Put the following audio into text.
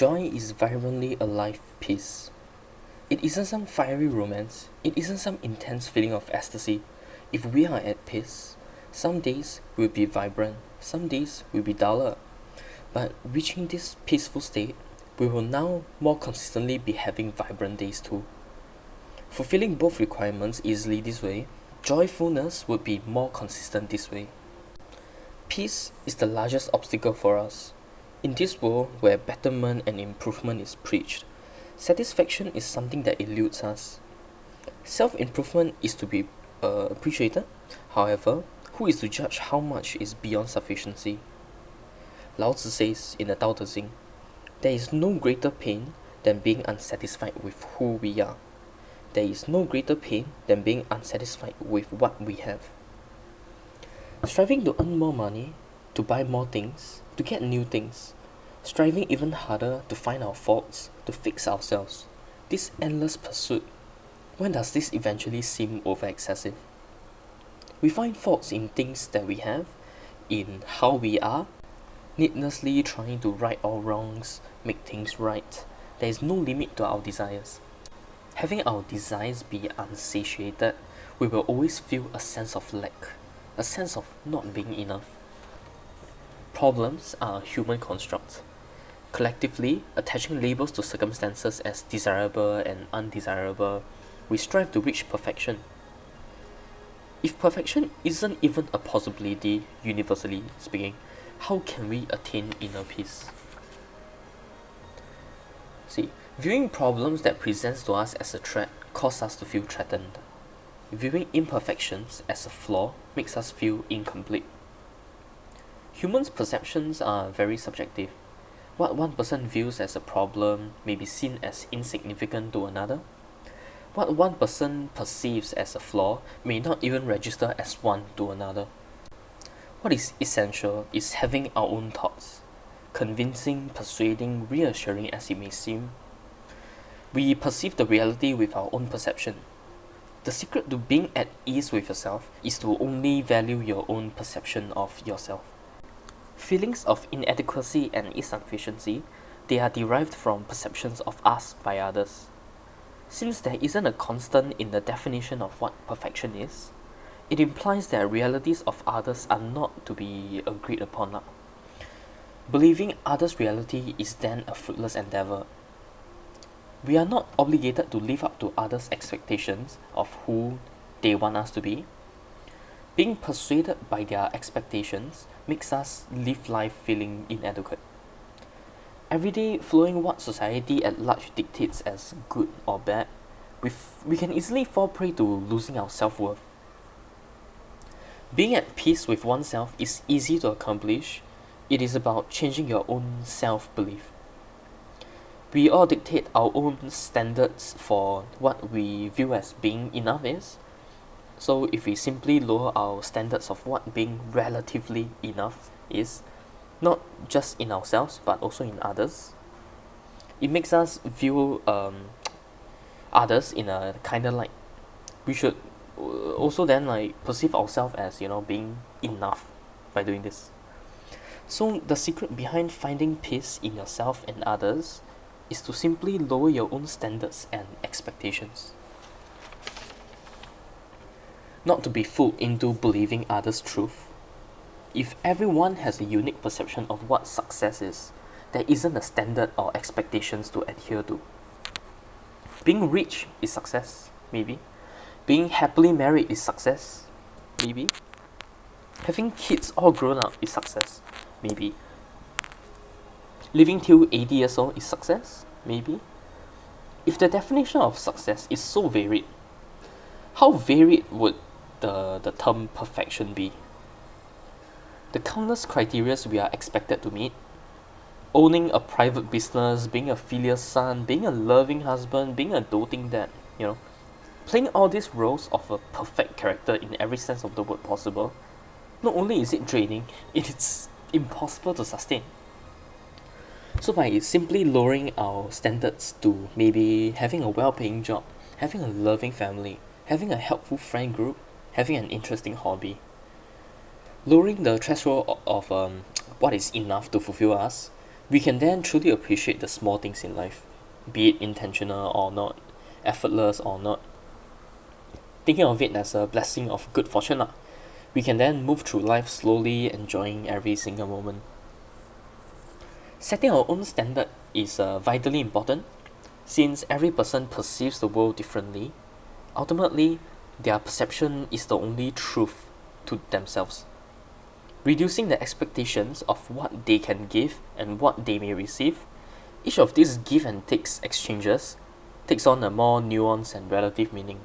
Joy is vibrantly alive peace. It isn't some fiery romance, it isn't some intense feeling of ecstasy. If we are at peace, some days will be vibrant, some days will be duller. But reaching this peaceful state, we will now more consistently be having vibrant days too. Fulfilling both requirements easily this way, joyfulness would be more consistent this way. Peace is the largest obstacle for us. In this world where betterment and improvement is preached, satisfaction is something that eludes us. Self-improvement is to be appreciated. However, who is to judge how much is beyond sufficiency? Lao Tzu says in the Tao Te Ching, there is no greater pain than being unsatisfied with who we are. There is no greater pain than being unsatisfied with what we have. Striving to earn more money, to buy more things, to get new things, striving even harder to find our faults, to fix ourselves. This endless pursuit, when does this eventually seem over excessive? We find faults in things that we have, in how we are, needlessly trying to right all wrongs, make things right. There is no limit to our desires. Having our desires be unsatiated, we will always feel a sense of lack, a sense of not being enough. Problems are a human construct. Collectively, attaching labels to circumstances as desirable and undesirable, we strive to reach perfection. If perfection isn't even a possibility, universally speaking, how can we attain inner peace? See, viewing problems that presents to us as a threat cause us to feel threatened. Viewing imperfections as a flaw makes us feel incomplete. Humans' perceptions are very subjective. What one person views as a problem may be seen as insignificant to another. What one person perceives as a flaw may not even register as one to another. What is essential is having our own thoughts, convincing, persuading, reassuring as it may seem. We perceive the reality with our own perception. The secret to being at ease with yourself is to only value your own perception of yourself. Feelings of inadequacy and insufficiency, they are derived from perceptions of us by others. Since there isn't a constant in the definition of what perfection is, it implies that realities of others are not to be agreed upon. Believing others' reality is then a fruitless endeavor. We are not obligated to live up to others' expectations of who they want us to be. Being persuaded by their expectations makes us live life feeling inadequate. Every day following what society at large dictates as good or bad, we can easily fall prey to losing our self-worth. Being at peace with oneself is easy to accomplish. It is about changing your own self-belief. We all dictate our own standards for what we view as being enough is. So if we simply lower our standards of what being relatively enough is, not just in ourselves but also in others, it makes us view others in a kind of light. We should also then perceive ourselves as being enough by doing this. So the secret behind finding peace in yourself and others is to simply lower your own standards and expectations. Not to be fooled into believing others' truth. If everyone has a unique perception of what success is, there isn't a standard or expectations to adhere to. Being rich is success, maybe. Being happily married is success, maybe. Having kids all grown up is success, maybe. Living till 80 years old is success, maybe. If the definition of success is so varied, how varied would the term perfection be? The countless criteria we are expected to meet, owning a private business, being a filial son, being a loving husband, being a doting dad, playing all these roles of a perfect character in every sense of the word possible, not only is it draining, it's impossible to sustain. So by simply lowering our standards to maybe having a well-paying job, having a loving family, having a helpful friend group, having an interesting hobby, lowering the threshold of what is enough to fulfill us, We can then truly appreciate the small things in life, be it intentional or not, effortless or not. Thinking of it as a blessing of good fortune lah. We can then move through life slowly, enjoying every single moment. Setting our own standard is vitally important, since every person perceives the world differently. Ultimately, their perception is the only truth to themselves. Reducing the expectations of what they can give and what they may receive, each of these give and takes exchanges takes on a more nuanced and relative meaning.